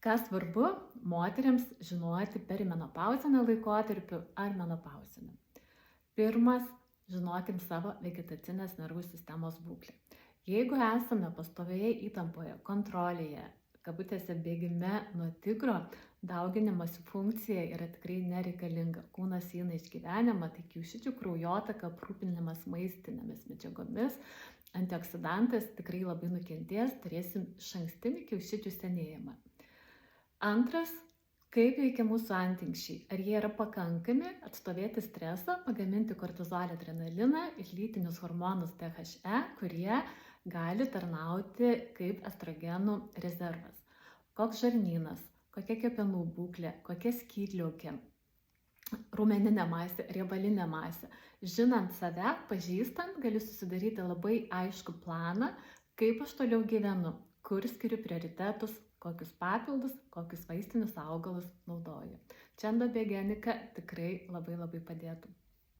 Ką svarbu moteriams žinoti perimenopauzinį laikotarpį ar menopauzinį. Pirmas, žinokim savo vegetacinės nervų sistemos būklę. Jeigu esame pastovioje įtampoje, kontrolėje, kabutėse bėgime nuo tigro, dauginimosi funkcija yra tikrai nereikalinga. Kūnas eina išgyvenimą, tai kiaušidžių kraujotaka, aprūpinimas maistinėmis medžiagomis, antioksidantas tikrai labai nukentės, turėsim išankstinį kiaušidžių senėjimą. Antras, kaip veikia mūsų antinksčiai. Ar jie yra pakankami atstovėti stresą, pagaminti kortizolį, adrenaliną ir lytinius hormonus THE, kurie gali tarnauti kaip estrogenų rezervas. Koks žarnynas, kokia kepenų būklė, kokia skydliaukė, raumeninė masė, riebalinė masė. Žinant save, pažįstant, gali susidaryti labai aišku planą, kaip aš toliau gyvenu, kur skiriu prioritetus, kokius papildus, kokius vaistinius augalus naudoju. Čia endobiogenika tikrai labai padėtų.